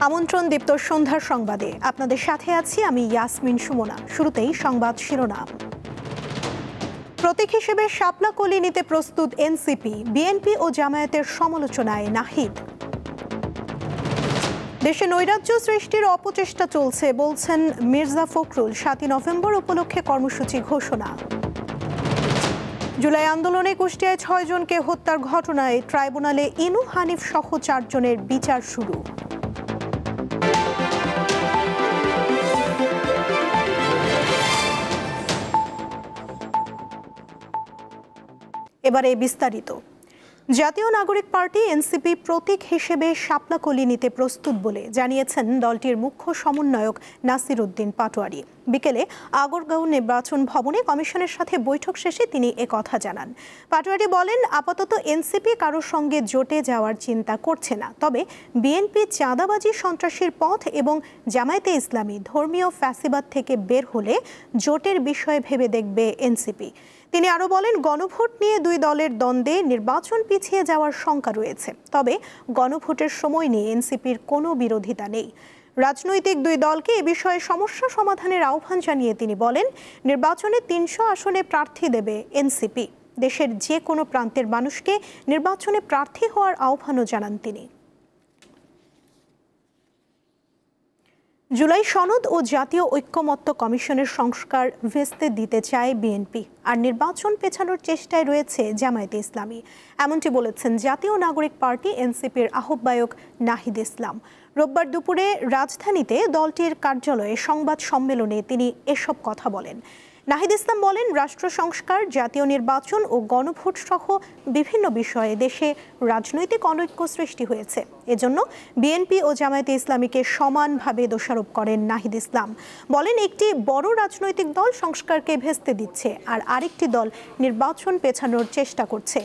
আমন্ত্রণ দীপ্ত সন্ধ্যার সংবাদে আপনাদের সাথে আছি আমি ইয়াসমিন সুমনা। শুরুতেই সংবাদ শিরোনাম। প্রতীক হিসেবে শাপলা কলি নিতে প্রস্তুত এনসিপি, বিএনপি ও জামায়াতের সমালোচনায় নাহিদ। দেশে নৈরাজ্য সৃষ্টির অপচেষ্টা চলছে বলছেন মির্জা ফখরুল। 7 নভেম্বর উপলক্ষে কর্মসূচি ঘোষণা। জুলাই আন্দোলনে কুষ্টিয়ায় 6 জনকে হত্যার ঘটনায় ট্রাইব্যুনালে ইনু হানিফ সহ 4 জনের বিচার শুরু। এবারে বিস্তারিত। জাতীয় নাগরিক পার্টি এনসিপি প্রতীক হিসেবে শাপলা কলি নিতে প্রস্তুত বলে জানিয়েছেন দলটির মুখ্য সমন্বয়ক নাসির উদ্দিন পাটোয়ারি। বিকেলে আগরগাঁও নির্বাচন ভবনে কমিশনের সাথে বৈঠক শেষে তিনি একথা জানান। পাটোয়ারি বলেন, আপাতত এনসিপি কারোর সঙ্গে জোটে যাওয়ার চিন্তা করছে না, তবে বিএনপি চাঁদাবাজি, সন্ত্রাসীর পথ এবং জামায়াতে ইসলামী ধর্মীয় ফ্যাসিবাদ থেকে বের হলে জোটের বিষয়ে ভেবে দেখবে এনসিপি। তিনি আরও বলেন, গণভোট নিয়ে দুই দলের দ্বন্দ্বে নির্বাচন পিছিয়ে যাওয়ার শঙ্কা রয়েছে, তবে গণভোটের সময় নিয়ে এনসিপির কোনো বিরোধিতা নেই। রাজনৈতিক দুই দলকে এ বিষয়ে সমস্যা সমাধানের আহ্বান জানিয়ে তিনি বলেন, নির্বাচনে 300 আসনে প্রার্থী দেবে এনসিপি। দেশের যে কোনো প্রান্তের মানুষকে নির্বাচনে প্রার্থী হওয়ার আহ্বানও জানান তিনি। জুলাই সনদ ও জাতীয় ঐক্যমত্য কমিশনের সংস্কার ভেস্তে দিতে চায় বিএনপি, আর নির্বাচন পেছানোর চেষ্টায় রয়েছে জামায়াতে ইসলামী, এমনটি বলেছেন জাতীয় নাগরিক পার্টি এনসিপির আহ্বায়ক নাহিদ ইসলাম। রোববার দুপুরে রাজধানীতে দলটির কার্যালয়ে সংবাদ সম্মেলনে তিনি এসব কথা বলেন। নাহিদ ইসলাম বলেন, রাষ্ট্র সংস্কার, জাতীয় নির্বাচন ও গণভোট সহ বিভিন্ন বিষয়ে দেশে রাজনৈতিক অনৈক্য সৃষ্টি হয়েছে। এজন্য বিএনপি ও জামায়াতে ইসলামীকে সমানভাবে দোষারোপ করেন নাহিদ ইসলাম। বলেন, একটি বড় রাজনৈতিক দল সংস্কারকে ভেস্তে দিচ্ছে, আর আরেকটি দল নির্বাচন পেছানোর চেষ্টা করছে।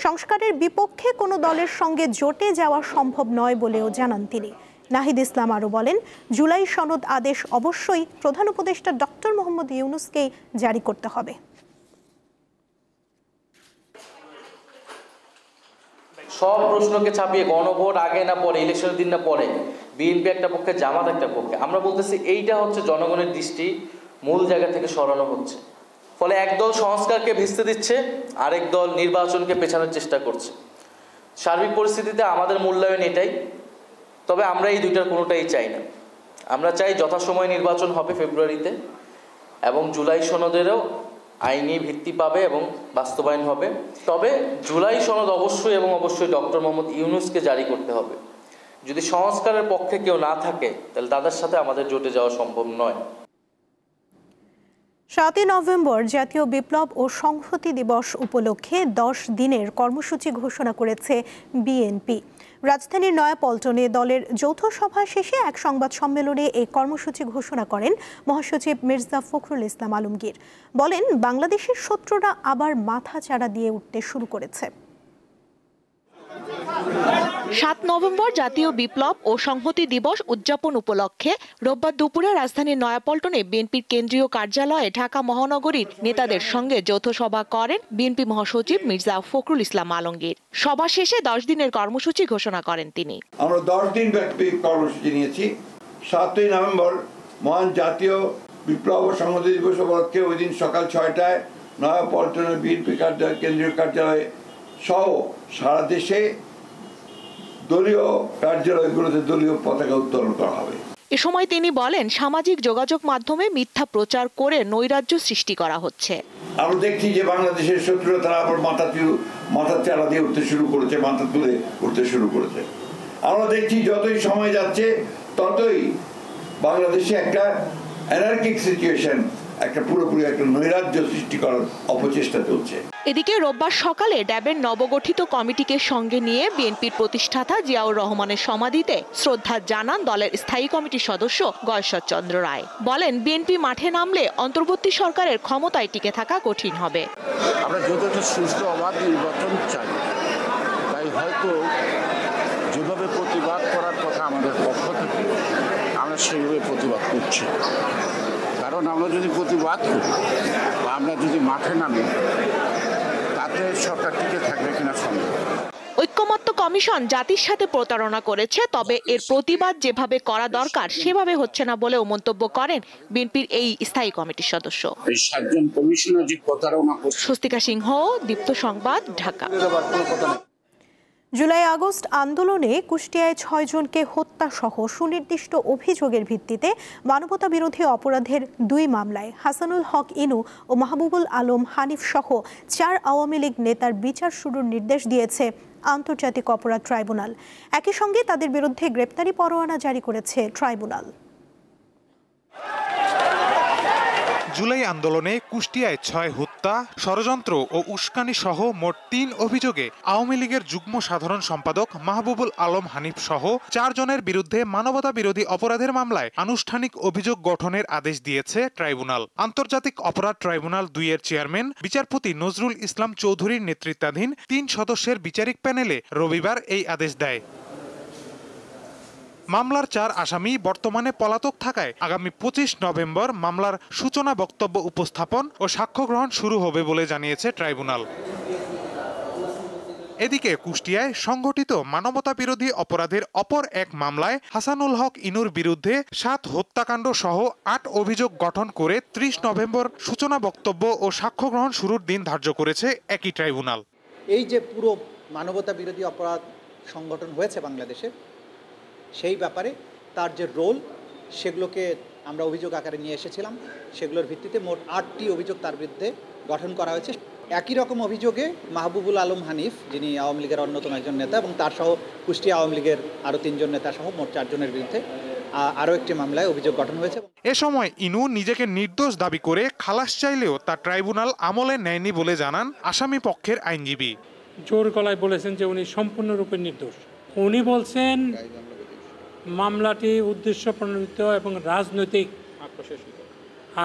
সংস্কারের বিপক্ষে কোনো দলের সঙ্গে জোটে যাওয়া সম্ভব নয় বলেও জানান তিনি। নাহিদ ইসলাম আরও বলেন, জুলাই সনদ আদেশ অবশ্যই প্রধান উপদেষ্টা ডক্টর মোহাম্মদ ইউনূসকেই জারি করতে হবে। সব প্রশ্নকে চাপিয়ে গণভোট আগে না পরে, ইলেকশনের দিন না পরে, বিএনপি একটা পক্ষে, জামাত একটা পক্ষে, আমরা বলতেছি এইটা হচ্ছে জনগণের দৃষ্টি মূল জায়গা থেকে সরানো হচ্ছে। ফলে একদল সংস্কারকে ভেস্তে দিচ্ছে, আরেক দল নির্বাচনকে পেছানোর চেষ্টা করছে। সার্বিক পরিস্থিতিতে আমাদের মূল্যায়ন এটাই, তবে আমরা এই দুইটার কোনোটাই চাই না। আমরা চাই যথাসময়ে নির্বাচন হবে ফেব্রুয়ারিতে, এবং জুলাই সনদেরও আইনি ভিত্তি পাবে এবং বাস্তবায়ন হবে। তবে জুলাই সনদ অবশ্যই এবং অবশ্যই ডক্টর মোহাম্মদ ইউনূসকে জারি করতে হবে। যদি সংস্কারের পক্ষে কেউ না থাকে, তাহলে তাদের সাথে আমাদের জোটে যাওয়া সম্ভব নয়। 7 নভেম্বর জাতীয় বিপ্লব ও সংহতি দিবস উপলক্ষে 10 দিনের কর্মসূচি ঘোষণা করেছে বিএনপি। রাজধানীর নয়াপল্টনে দলের যৌথ সভা শেষে এক সংবাদ সম্মেলনে এই কর্মসূচি ঘোষণা করেন মহাসচিব মির্জা ফখরুল ইসলাম আলমগীর। বলেন, বাংলাদেশের শত্রুরা আবার মাথা চাড়া দিয়ে উঠতে শুরু করেছে। 7 নভেম্বর জাতীয় বিপ্লব ও সংহতি দিবস উদযাপন উপলক্ষে রোববার দুপুরে রাজধানীর নয়াপল্টনে বিএনপির কেন্দ্রীয় কার্যালয়ে ঢাকা মহানগরীর নেতাদের সঙ্গে যৌথ সভা করেন বিএনপি মহাসচিব মির্জা ফখরুল ইসলাম আলমগীর। সভা শেষে 10 দিনের কর্মসূচি ঘোষণা করেন তিনি। আমরা 10 দিন ব্যাপী কর্মসূচি নিয়েছি। 7 নভেম্বর মহান জাতীয় বিপ্লব ও সংহতি দিবস উপলক্ষে ওই দিন সকাল 6টায় নয়াপল্টনের বিএনপি কেন্দ্রীয় কার্যালয়ে সহ সারা দেশে দলীয় কার্যালয়গুলোতে দলীয় পতাকা উত্তোলন করা হবে। এ সময় তিনি বলেন, সামাজিক যোগাযোগ মাধ্যমে মিথ্যা প্রচার করে নৈরাজ্য সৃষ্টি করা হচ্ছে। আমরা দেখছি যে বাংলাদেশের শত্রুরা তারা আবার মাথা চাড়া দিয়ে উঠতে শুরু করেছে, মাথা তুলে উঠতে শুরু করেছে। আমরা দেখছি যতই সময় যাচ্ছে ততই বাংলাদেশে একটা অ্যানার্কিক সিচুয়েশন, একটা পুরোপুরি একটা নৈরাজ্য সৃষ্টি করার অপচেষ্টা চলছে। এদিকে রোববার সকালে ড্যাবের নবগঠিত কমিটিকে সঙ্গে নিয়ে বিএনপির প্রতিষ্ঠাতা জিয়াউর রহমানের সমাধিতে শ্রদ্ধা জানান দলের স্থায়ী কমিটির সদস্য গয়েশ্বর চন্দ্র রায়। বলেন, বিএনপি মাঠে নামলে অন্তর্বর্তী সরকারের ক্ষমতায় টিকে থাকা কঠিন হবে। আমরা যতটা সুষ্ঠু অবাধ নির্বাচন চাই, তাই হয়তো যেভাবে প্রতিবাদ করার কথা আমাদের পক্ষ থেকে, আমরা সেইভাবে প্রতিবাদ করছি। কারণ আমরা যদি প্রতিবাদ করি বা আমরা যদি মাঠে নামি, তাতে সরকার টিকে থাকবে কিনা সন্দেহ। ঐক্যমত্য কমিশন জাতির সাথে প্রতারণা করেছে, তবে এর প্রতিবাদ যেভাবে করা দরকার সেভাবে হচ্ছে না বলেও মন্তব্য করেন বিএনপির এই স্থায়ী কমিটির সদস্য। স্বস্তিকা সিংহ, দীপ্ত সংবাদ, ঢাকা। জুলাই আগস্ট আন্দোলনে কুষ্টিয়ায় ৬ জনকে হত্যা সহ সুনির্দিষ্ট অভিযোগের ভিত্তিতে মানবতা বিরোধী অপরাধের ২ মামলায় হাসানুল হক ইনু ও মাহবুবুল আলম হানিফ সহ ৪ আওয়ামী লীগ নেতার বিচার শুরুর নির্দেশ দিয়েছে আন্তর্জাতিক অপরাধ ট্রাইব্যুনাল। একই সঙ্গে তাদের বিরুদ্ধে গ্রেপ্তারি পরোয়ানা জারি করেছে ট্রাইব্যুনাল। জুলাই আন্দোলনে কুষ্টিয়ায় ৬ হত্যা, ষড়যন্ত্র ও উস্কানি সহ মোট ৩ অভিযোগে আওয়ামী লীগের যুগ্ম সাধারণ সম্পাদক মাহবুবুল আলম হানিফ সহ ৪ জনের বিরুদ্ধে মানবতা বিরোধী অপরাধের মামলায় আনুষ্ঠানিক অভিযোগ গঠনের আদেশ দিয়েছে ট্রাইব্যুনাল। আন্তর্জাতিক অপরাধ ট্রাইব্যুনাল ২ এর চেয়ারম্যান বিচারপতি নজরুল ইসলাম চৌধুরীর নেতৃত্বাধীন ৩ সদস্যের বিচারিক প্যানেলে রবিবার এই আদেশ দেয়। মামলার ৪ আসামি বর্তমানে পলাতক থাকায় আগামী ২৫ নভেম্বর মামলার সূচনা বক্তব্য উপস্থাপন ও সাক্ষ্য গ্রহণ শুরু হবে বলে জানিয়েছে ট্রাইব্যুনাল। এদিকে কুষ্টিয়ায় সংঘটিত মানবতা বিরোধী অপরাধের অপর এক মামলায় হাসানুল হক ইনুর বিরুদ্ধে ৭ হত্যাকাণ্ড সহ ৮ অভিযোগ গঠন করে ৩০ নভেম্বর সূচনা বক্তব্য ও সাক্ষ্য গ্রহণ শুরুর দিন ধার্য করেছে একই ট্রাইব্যুনাল। এই যে পুরো মানবতা বিরোধী অপরাধ সংগঠন হয়েছে বাংলাদেশে, সেই ব্যাপারে তার যে রোল সেগুলোকে আমরা অভিযোগ আকারে নিয়ে এসেছিলাম। সেগুলোর ভিত্তিতে মোট ৮টি অভিযোগ তার বিরুদ্ধে গঠন করা হয়েছে। একই রকম অভিযোগে মাহবুবুল আলম হানিফ, যিনি আওয়ামী লীগের অন্যতম একজন নেতা, এবং তার সহ কুষ্টিয়া আওয়ামী লীগের আরও ৩ জন নেতা সহ মোট ৪ জনের বিরুদ্ধে আরও একটি মামলায় অভিযোগ গঠন হয়েছে। এ সময় ইনু নিজেকে নির্দোষ দাবি করে খালাস চাইলেও তা ট্রাইব্যুনাল আমলে নেয়নি বলে জানান আসামি পক্ষের আইনজীবী। জোর গলায় বলেছেন যে উনি সম্পূর্ণরূপে নির্দোষ। উনি বলছেন মামলাটি উদ্দেশ্য প্রণোদিত এবং রাজনৈতিক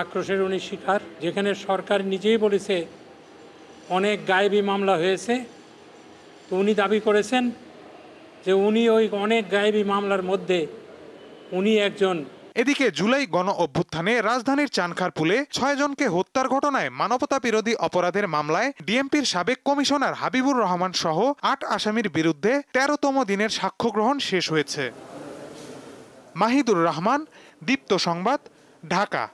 আক্রোশের উনি শিকার, যেখানে সরকার নিজেই বলেছে অনেক গায়েবী মামলা হয়েছে। তো উনি দাবি করেছেন যে উনি ওই অনেক গায়েবী মামলার মধ্যে উনি একজন। এদিকে জুলাই গণ অভ্যুত্থানে রাজধানীর চানখারপুলে ৬ জনকে হত্যার ঘটনায় মানবতা বিরোধী অপরাধের মামলায় ডিএমপির সাবেক কমিশনার হাবিবুর রহমান সহ ৮ আসামির বিরুদ্ধে ১৩তম দিনের সাক্ষ্য গ্রহণ শেষ হয়েছে। মাহিদুর রহমান, দীপ্ত সংবাদ, ঢাকা।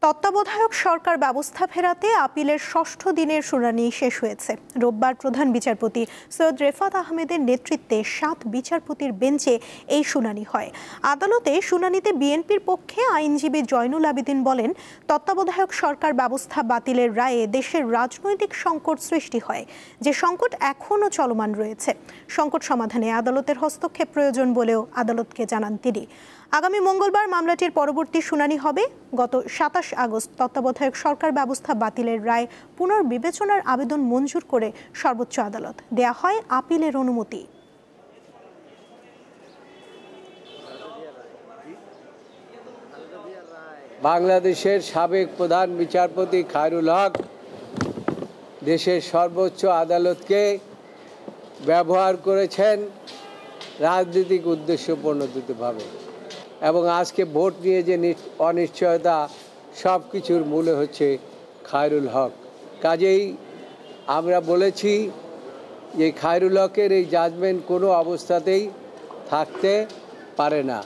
তত্ত্বাবধায়ক সরকার ব্যবস্থা ফেরাতে আপিলের ৬ষ্ঠ দিনের শুনানি শেষ হয়েছে। রোববার প্রধান বিচারপতি সৈয়দ রেফাত আহমেদের নেতৃত্বে ৭ বিচারপতির বেঞ্চে এই শুনানি হয়। আদালতে শুনানিতে বিএনপির পক্ষে আইনজীবী জয়নুল আবেদিন বলেন, তত্ত্বাবধায়ক সরকার ব্যবস্থা বাতিলের রায়ে দেশের রাজনৈতিক সংকট সৃষ্টি হয়, যে সংকট এখনও চলমান রয়েছে। সংকট সমাধানে আদালতের হস্তক্ষেপ প্রয়োজন বলেও আদালতকে জানান তিনি। আগামী মঙ্গলবার মামলাটির পরবর্তী শুনানি হবে। গত ২৭ আগস্ট তত্ত্বাবধায়ক সরকার ব্যবস্থা বাতিলের রায় পুনর্বিবেচনার আবেদন মঞ্জুর করে সর্বোচ্চ আদালত দেয়া হয় আপিলের অনুমতি। বাংলাদেশের সাবেক প্রধান বিচারপতি খায়রুল হক দেশের সর্বোচ্চ আদালতকে ব্যবহার করেছেন রাজনৈতিক উদ্দেশ্য প্রণোদিতভাবে, এবং আজকে ভোট নিয়ে যে অনিশ্চয়তা, সব কিছুর মূলে হচ্ছে খায়রুল হক। কাজেই আমরা বলেছি যে খায়রুল হকের এই জাজমেন্ট কোনো অবস্থাতেই থাকতে পারে না।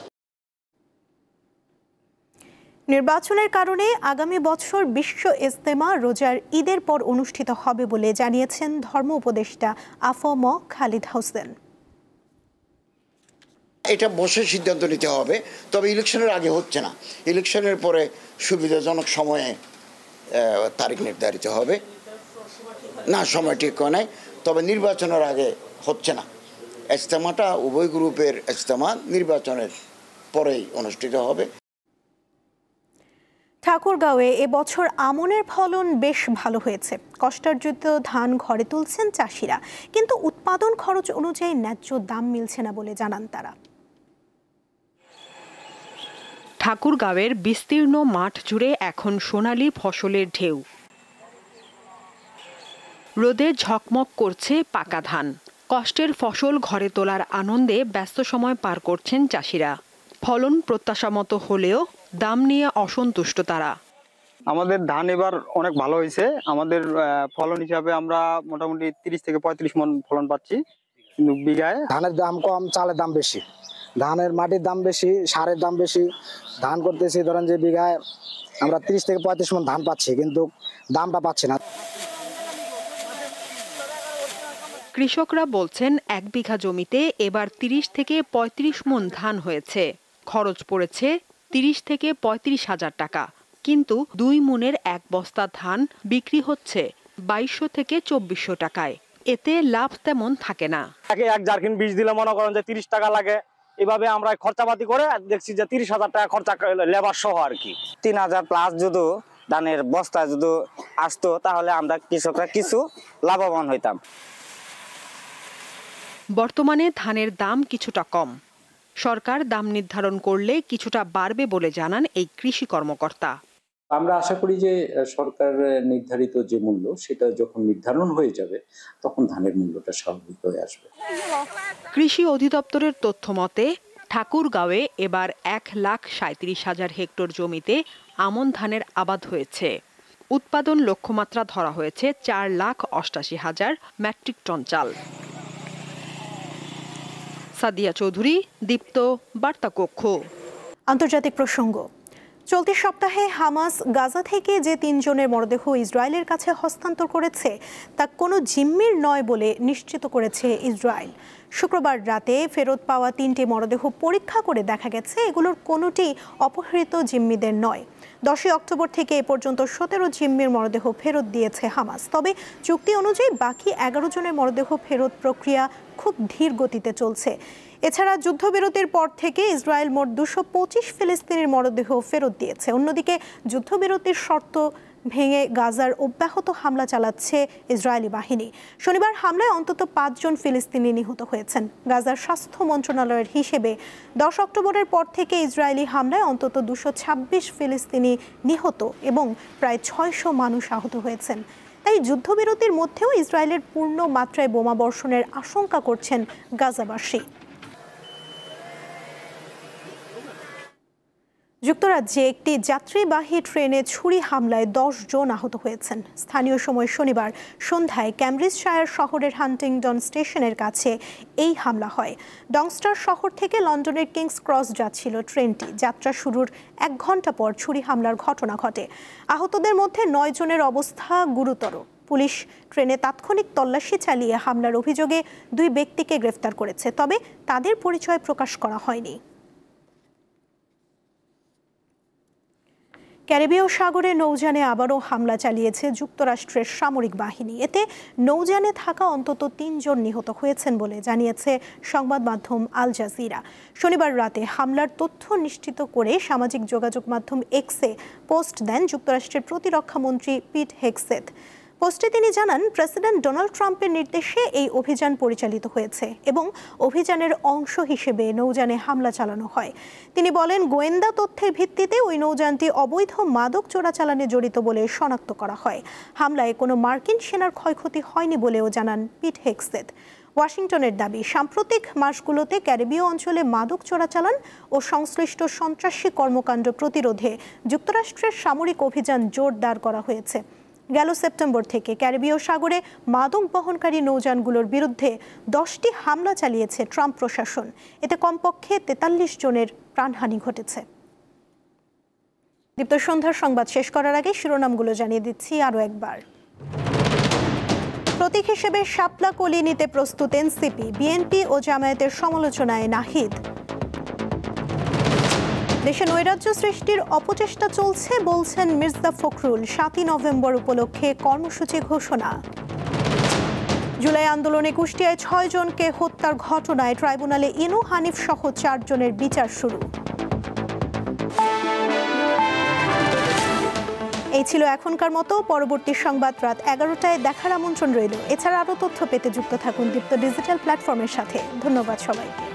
নির্বাচনের কারণে আগামী বছর বিশ্ব ইজতেমা রোজার ঈদের পর অনুষ্ঠিত হবে বলে জানিয়েছেন ধর্ম উপদেষ্টা আফম খালিদ হোসেন। এটা বসে সিদ্ধান্ত নিতে হবে, তবে ইলেকশনের আগে হচ্ছে না। ইলেকশনের পরে সুবিধাজনক সময়ে তারিখ নির্ধারিত হবে না, সময় ঠিক নাই, তবে নির্বাচনের আগে হচ্ছে না। ইজতেমাটা উভয় গ্রুপের ইজতেমা নির্বাচনের পরেই অনুষ্ঠিত হবে। ঠাকুরগাঁওয়ে এবছর আমনের ফলন বেশ ভালো হয়েছে। কষ্টার্জিত ধান ঘরে তুলছেন চাষিরা, কিন্তু উৎপাদন খরচ অনুযায়ী ন্যায্য দাম মিলছে না বলে জানান তারা। ঠাকুরগাঁওয়ের বিস্তীর্ণ মাঠ জুড়ে এখন সোনালী ফসলের ঢেউ। রোদে ঝকমক করছে পাকা ধান। কষ্টের ফসল ঘরে তোলার আনন্দে ব্যস্ত সময় পার করছেন চাষিরা। ফলন প্রত্যাশামতো হলেও দাম নিয়ে অসন্তুষ্ট তারা। আমাদের ধান এবার অনেক ভালো হয়েছে। আমাদের ফলন হিসাবে আমরা মোটামুটি 30 থেকে 35 মণ ফলন পাচ্ছি। কিন্তু বিঘায় ধানের দাম কম, চালের দাম বেশি, ধানের মাটির দাম বেশি, সারের দাম বেশি। ধান করতেছি ধরেন যে বিঘায় আমরা 30 থেকে 35 মণ ধান পাচ্ছি, কিন্তু দামটা পাচ্ছি না। কৃষকরা বলছেন 1 বিঘা জমিতে এবার 30 থেকে 35 মণ ধান হয়েছে। খরচ পড়েছে 30 থেকে 35 হাজার টাকা, কিন্তু 2 মণের 1 বস্তা ধান বিক্রি হচ্ছে 2200 থেকে 2400 টাকায়। এতে লাভ তেমন থাকে না। এক জারকিন বীজ দিলে মনে করেন যে 30 টাকা লাগে। এভাবে আমরা খরচাপাতি করে দেখছি যে 30,000 টাকা খরচা লেবার সহ আর কি। 3000 প্লাস যদি ধানের বস্তা যদি আসতো তাহলে আমরা কৃষকরা কিছু লাভবান হইতাম। বর্তমানে ধানের দাম কিছুটা কম। সরকার দাম নির্ধারণ করলে কিছুটা বাড়বে বলে জানান এই কৃষি কর্মকর্তা। আমরা আশা করি যে সরকার নির্ধারিত যে মূল্য সেটা যখন নির্ধারণ হয়ে যাবে তখন ধানের মূল্যটা স্বাভাবিক হয়ে আসবে। কৃষি অধিদপ্তরের তথ্য মতে ঠাকুরগাঁওয়ে এবার 1,37,000 হেক্টর জমিতে আমন ধানের আবাদ হয়েছে। উৎপাদন লক্ষ্যমাত্রা ধরা হয়েছে 4,88,000 মেট্রিক টন চাল। সাদিয়া চৌধুরী, দীপ্ত, বার্তা কক্ষ। আন্তর্জাতিক প্রসঙ্গ। চলতি সপ্তাহে হামাস গাজা থেকে যে 3 জনের মরদেহ ইসরায়েলের কাছে হস্তান্তর করেছে তা কোনো জিম্মির নয় বলে নিশ্চিত করেছে ইসরায়েল। শুক্রবার রাতে ফেরত পাওয়া 3টি মরদেহ পরীক্ষা করে দেখা গেছে এগুলোর কোনোটি অপহৃত জিম্মিদের নয়। 10 অক্টোবর থেকে এ পর্যন্ত 17 জিম্মির মরদেহ ফেরত দিয়েছে হামাস। তবে চুক্তি অনুযায়ী বাকি 11 জনের মরদেহ ফেরত প্রক্রিয়া খুব ধীর গতিতে চলছে। এছাড়া যুদ্ধবিরতির পর থেকে ইসরায়েল মোট 225 ফিলিস্তিনির মরদেহ ফেরত দিয়েছে। অন্যদিকে যুদ্ধবিরতির শর্ত ভেঙে গাজার অব্যাহত হামলা চালাচ্ছে ইসরায়েলি বাহিনী। শনিবার হামলায় অন্তত 5 জন ফিলিস্তিনি নিহত হয়েছেন। গাজার স্বাস্থ্য মন্ত্রণালয়ের হিসেবে 10 অক্টোবরের পর থেকে ইসরায়েলি হামলায় অন্তত 226 ফিলিস্তিনি নিহত এবং প্রায় 600 মানুষ আহত হয়েছেন। তাই যুদ্ধবিরতির মধ্যেও ইসরায়েলের পূর্ণ মাত্রায় বোমা বর্ষণের আশঙ্কা করছেন গাজাবাসী। যুক্তরাজ্যে একটি যাত্রীবাহী ট্রেনে ছুরি হামলায় 10 জন আহত হয়েছেন। স্থানীয় সময় শনিবার সন্ধ্যায় ক্যামব্রিজশায়ার শহরের হান্টিংটন স্টেশনের কাছে এই হামলা হয়। ডংস্টার শহর থেকে লন্ডনের কিংস ক্রস যাচ্ছিল ট্রেনটি। যাত্রা শুরুর 1 ঘন্টা পর ছুরি হামলার ঘটনা ঘটে। আহতদের মধ্যে 9 জনের অবস্থা গুরুতর। পুলিশ ট্রেনে তাৎক্ষণিক তল্লাশি চালিয়ে হামলার অভিযোগে 2 ব্যক্তিকে গ্রেফতার করেছে, তবে তাদের পরিচয় প্রকাশ করা হয়নি। ক্যারিবীয় সাগরে নৌযানে আবারও হামলা চালিয়েছে যুক্তরাষ্ট্রের সামরিক বাহিনী। এতে নৌযানে থাকা অন্তত 3 জন নিহত হয়েছেন বলে জানিয়েছে সংবাদ মাধ্যম আল জাজিরা। শনিবার রাতে হামলার তথ্য নিশ্চিত করে সামাজিক যোগাযোগ মাধ্যম এক্সে পোস্ট দেন যুক্তরাষ্ট্রের প্রতিরক্ষা মন্ত্রী পিট হেগসেথ। পোস্টে তিনি জানান, প্রেসিডেন্ট ডোনাল্ড ট্রাম্পের নির্দেশে এই অভিযান পরিচালিত হয়েছে এবং অভিযানের অংশ হিসেবে নৌযানে হামলা চালানো হয়। তিনি বলেন, গোয়েন্দা তথ্যের ভিত্তিতে ওই নৌযানটি অবৈধ মাদক চোরাচালানে জড়িত বলে শনাক্ত করা হয়। হামলায় কোনো মার্কিন সেনার ক্ষয়ক্ষতি হয়নি বলেও জানান পিট হেগসেথ। ওয়াশিংটনের দাবি, সাম্প্রতিক মাসগুলোতে ক্যারিবীয় অঞ্চলে মাদক চোরাচালান ও সংশ্লিষ্ট সন্ত্রাসী কর্মকাণ্ড প্রতিরোধে যুক্তরাষ্ট্রের সামরিক অভিযান জোরদার করা হয়েছে। গেল সেপ্টেম্বর থেকে ক্যারিবীয় সাগরে মাদক বহনকারী নৌযানগুলোর বিরুদ্ধে 10টি হামলা চালিয়েছে ট্রাম্প প্রশাসন। এতে কমপক্ষে 43 জনের প্রাণহানি ঘটেছে। দীপ্ত সন্ধ্যার সংবাদ শেষ করার আগে শিরোনামগুলো জানিয়ে দিচ্ছি আরও একবার। প্রতীক হিসেবে শাপলা কলি নিতে প্রস্তুত এনসিপি, বিএনপি ও জামায়াতের সমালোচনায় নাহিদ। দেশে নৈরাজ্য সৃষ্টির অপচেষ্টা চলছে বলছেন মির্জা ফখরুল। 7ই নভেম্বর উপলক্ষে কর্মসূচি ঘোষণা। জুলাই আন্দোলনে কুষ্টিয়ায় 6 জনকে হত্যার ঘটনায় ট্রাইব্যুনালে ইনু, হানিফ সহ 4 জনের বিচার শুরু। এই ছিল এখনকার মতো। পরবর্তী সংবাদ রাত 11টায় দেখার আমন্ত্রণ রইল। এছাড়া আরও তথ্য পেতে যুক্ত থাকুন দীপ্ত ডিজিটাল প্ল্যাটফর্মের সাথে। ধন্যবাদ সবাইকে।